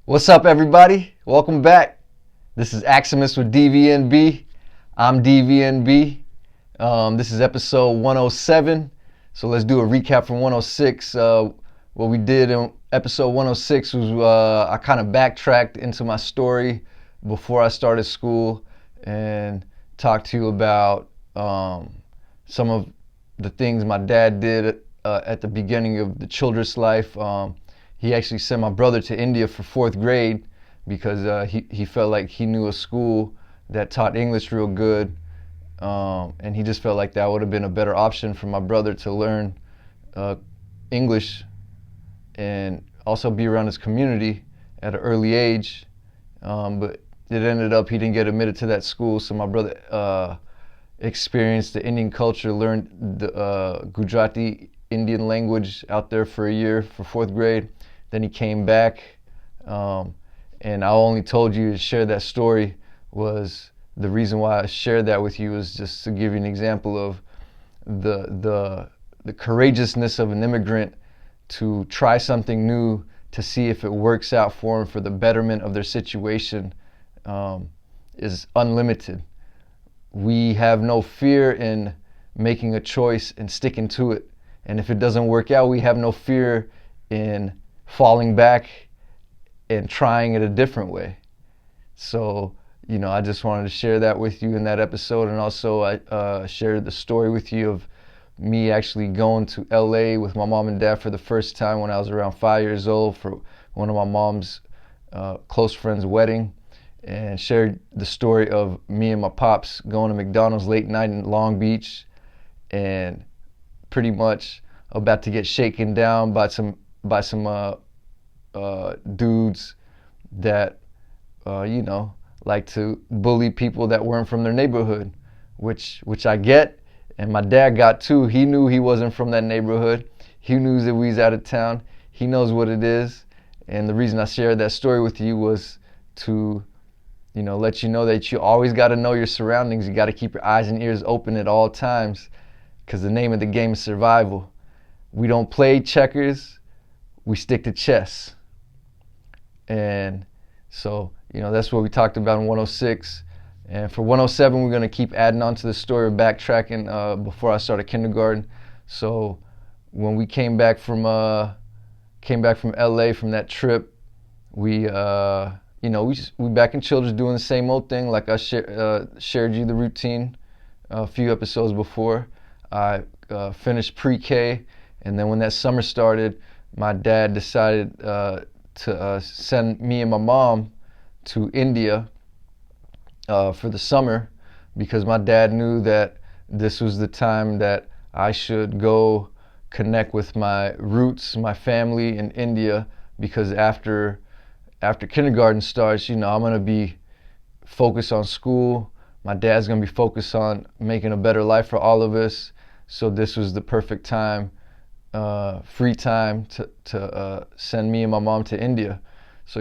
What's up, everybody? Welcome back. This is AXUMUS with DVNB. I'm DVNB. This is episode 107. So let's do a recap from 106. What we did in episode 106 was I kind of backtracked into my story before I started school and talked to you about some of the things my dad did at the beginning of the Childress life. He actually sent my brother to India for 4th grade because he felt like he knew a school that taught English real good, and he just felt like that would have been a better option for my brother to learn English and also be around his community at an early age. But it ended up he didn't get admitted to that school, so my brother experienced the Indian culture, learned the Gujarati Indian language out there for a year for 4th grade. Then he came back, and I only told you to share that story was the reason why I shared that with you was just to give you an example of the courageousness of an immigrant to try something new to see if it works out for them for the betterment of their situation is unlimited. We have no fear in making a choice and sticking to it. And if it doesn't work out, we have no fear in falling back and trying it a different way. So, I just wanted to share that with you in that episode. And also I shared the story with you of me actually going to LA with my mom and dad for the first time when I was around 5 years old for one of my mom's close friends' wedding, and shared the story of me and my pops going to McDonald's late night in Long Beach and pretty much about to get shaken down by some dudes that like to bully people that weren't from their neighborhood, which I get, and my dad got too. He knew he wasn't from that neighborhood. He knew that we was out of town. He knows what it is, and the reason I shared that story with you was to let you know that you always got to know your surroundings. You got to keep your eyes and ears open at all times, because the name of the game is survival. We don't play checkers, we stick to chess. And so, that's what we talked about in 106. And for 107, we're going to keep adding on to the story of backtracking before I started kindergarten. So when we came back from LA from that trip, we back in Childress doing the same old thing. Like I shared you the routine a few episodes before. I finished pre-K, and then when that summer started, my dad decided to send me and my mom to India for the summer, because my dad knew that this was the time that I should go connect with my roots, my family in India, because after kindergarten starts, I'm going to be focused on school. My dad's going to be focused on making a better life for all of us. So this was the perfect time, free time to send me and my mom to India. So,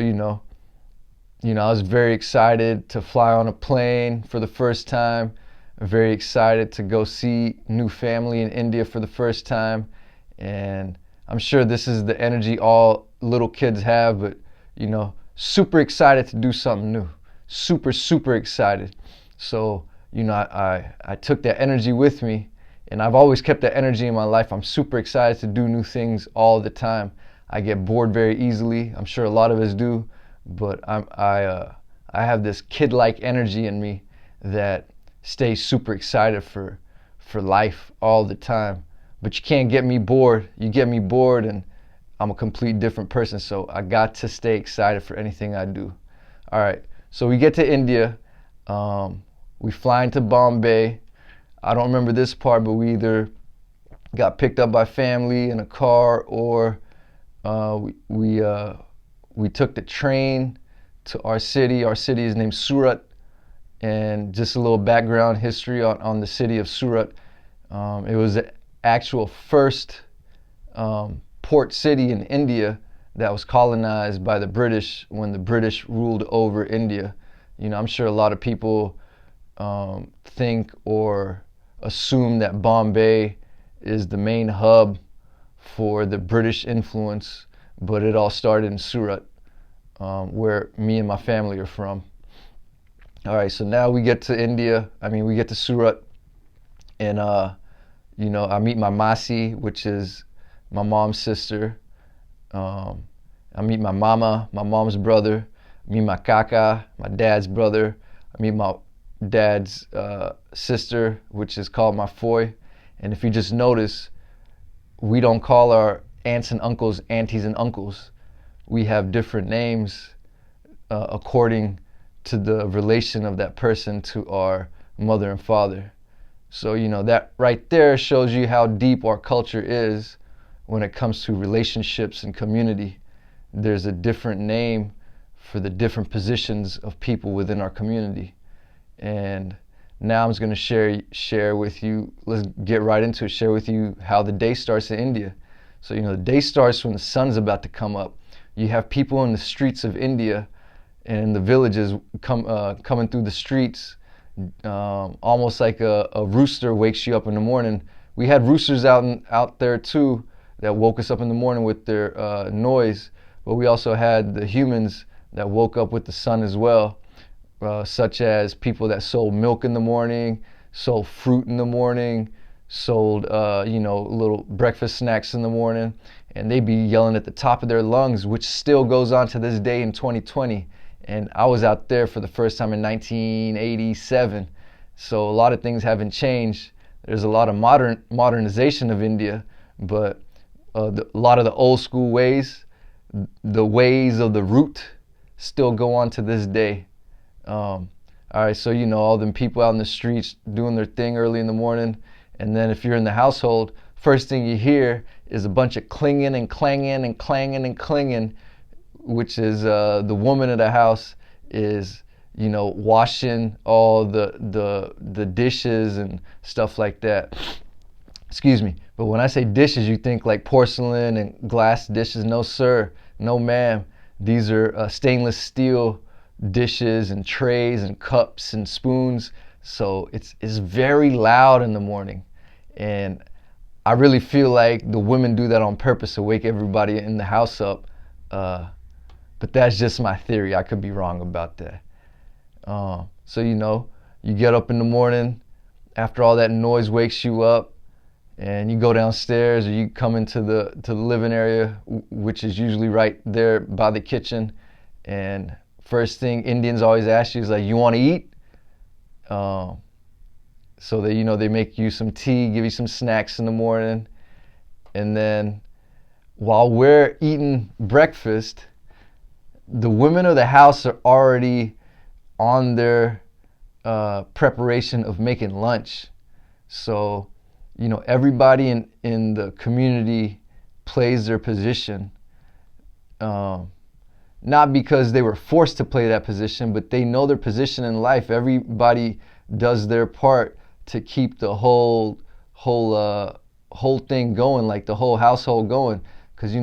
I was very excited to fly on a plane for the first time. Very excited to go see new family in India for the first time. And I'm sure this is the energy all little kids have, but super excited to do something new. Super, super excited. So, I took that energy with me, and I've always kept that energy in my life. I'm super excited to do new things all the time. I get bored very easily. I'm sure a lot of us do, but I have this kid-like energy in me that stays super excited for life all the time. But you can't get me bored. You get me bored, and I'm a complete different person, so I got to stay excited for anything I do. All right, so we get to India. We fly into Bombay. I don't remember this part, but we either got picked up by family in a car, or we took the train to our city. Our city is named Surat, and just a little background history on the city of Surat. It was the actual first port city in India that was colonized by the British when the British ruled over India. I'm sure a lot of people think or assume that Bombay is the main hub for the British influence, but it all started in Surat. where me and my family are from. All right, so now we get to India. We get to Surat, and I meet my Masi, which is my mom's sister. I meet my mama, my mom's brother. I meet my kaka, my dad's brother. I meet my dad's sister, which is called my foy. And if you just notice, we don't call our aunts and uncles aunties and uncles. We have different names according to the relation of that person to our mother and father. So, that right there shows you how deep our culture is when it comes to relationships and community. There's a different name for the different positions of people within our community. And now I'm just going to share with you, let's get right into it, share with you how the day starts in India. So, the day starts when the sun's about to come up. You have people in the streets of India and the villages coming through the streets, almost like a rooster wakes you up in the morning. We had roosters out there too that woke us up in the morning with their noise, but we also had the humans that woke up with the sun as well, such as people that sold milk in the morning, sold fruit in the morning, sold little breakfast snacks in the morning, and they'd be yelling at the top of their lungs, which still goes on to this day in 2020. And I was out there for the first time in 1987, so a lot of things haven't changed. There's a lot of modernization of India, but a lot of the old school ways, the ways of the root, still go on to this day. All right, so all them people out in the streets doing their thing early in the morning, and then if you're in the household, first thing you hear is a bunch of clinging and clanging and clanging and clinging, which is the woman of the house is washing all the dishes and stuff like that. Excuse me. But when I say dishes, you think like porcelain and glass dishes. No sir, no ma'am. These are stainless steel dishes and trays and cups and spoons. So it's very loud in the morning, and I really feel like the women do that on purpose to wake everybody in the house up. But that's just my theory. I could be wrong about that. So you get up in the morning after all that noise wakes you up, and you go downstairs or you come into the living area, which is usually right there by the kitchen. And first thing Indians always ask you is like, you want to eat? So they make you some tea, give you some snacks in the morning, and then while we're eating breakfast, the women of the house are already on their preparation of making lunch. So, everybody in the community plays their position, not because they were forced to play that position, but they know their position in life. Everybody does their part to keep the whole thing going, like the whole household going. Because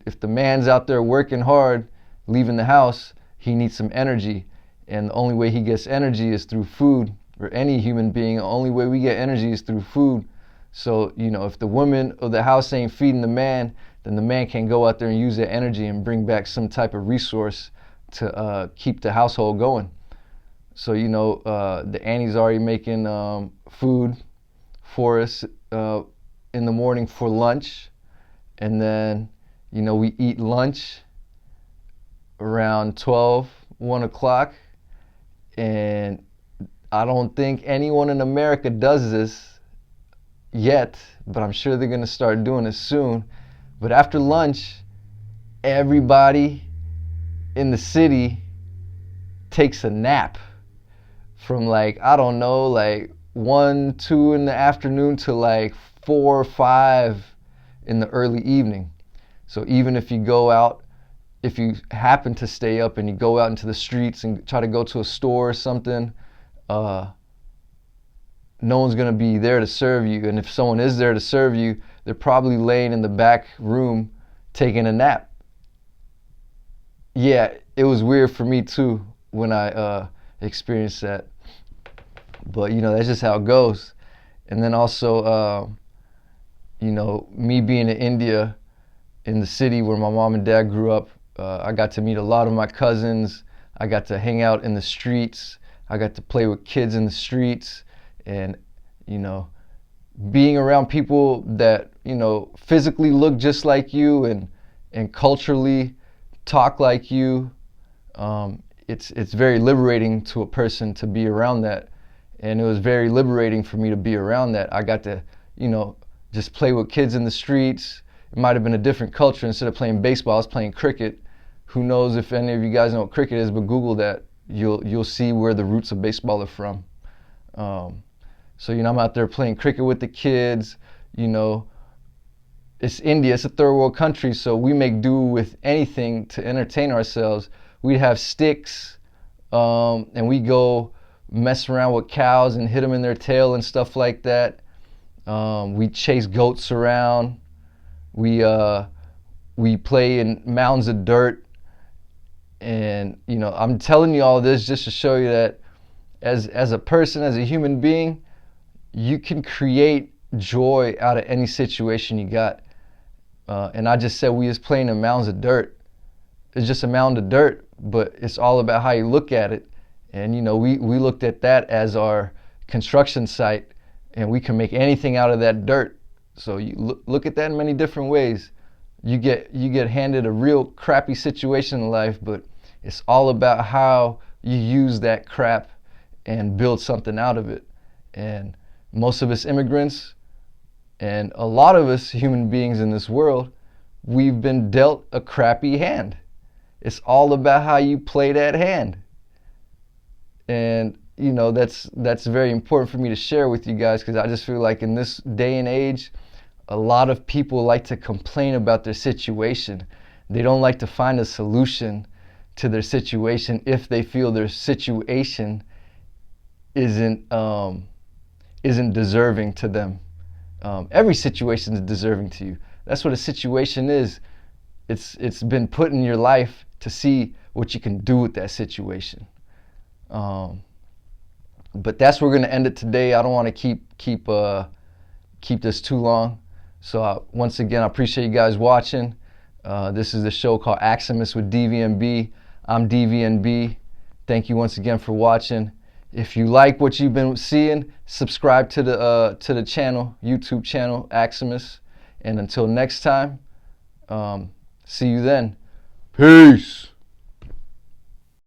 if the man's out there working hard, leaving the house, he needs some energy, and the only way he gets energy is through food. Or any human being, the only way we get energy is through food. So if the woman of the house ain't feeding the man, then the man can go out there and use that energy and bring back some type of resource to keep the household going. So the Annie's already making food for us in the morning for lunch, and then we eat lunch around 1 o'clock, and I don't think anyone in America does this yet, but I'm sure they're gonna start doing it soon. But after lunch, everybody in the city takes a nap from like 1, 2 in the afternoon to like 4 or 5 in the early evening. So even if you go out, if you happen to stay up and you go out into the streets and try to go to a store or something, no one's going to be there to serve you. And if someone is there to serve you, they're probably laying in the back room taking a nap. Yeah, it was weird for me too when I experienced that. But that's just how it goes. And then also, me being in India, in the city where my mom and dad grew up, I got to meet a lot of my cousins. I got to hang out in the streets. I got to play with kids in the streets, and you know, being around people that physically look just like you and culturally talk like you. It's very liberating to a person to be around that, and it was very liberating for me to be around that. I got to just play with kids in the streets. It might have been a different culture. Instead of playing baseball, I was playing cricket. Who knows if any of you guys know what cricket is, but Google that. You'll see where the roots of baseball are from. So I'm out there playing cricket with the kids. It's India, it's a third world country, so we make do with anything to entertain ourselves. We have sticks, and we go mess around with cows and hit them in their tail and stuff like that. We chase goats around. We play in mounds of dirt. And I'm telling you all this just to show you that as a person, as a human being, you can create joy out of any situation you got. And I just said we was playing in mounds of dirt. It's just a mound of dirt, but it's all about how you look at it. And we looked at that as our construction site, and we can make anything out of that dirt. So you look at that in many different ways. You get handed a real crappy situation in life, but it's all about how you use that crap and build something out of it. And most of us immigrants, and a lot of us human beings in this world, we've been dealt a crappy hand. It's all about how you play that hand. And that's very important for me to share with you guys, because I just feel like in this day and age, a lot of people like to complain about their situation. They don't like to find a solution to their situation if they feel their situation isn't deserving to them. Every situation is deserving to you. That's what a situation is. It's been put in your life to see what you can do with that situation. But that's where we're going to end it today. I don't want to keep this too long. So once again, I appreciate you guys watching. This is the show called AXUMUS with DVNB. I'm DVNB. Thank you once again for watching. If you like what you've been seeing, subscribe to the channel, YouTube channel, AXUMUS. And until next time, see you then. Peace.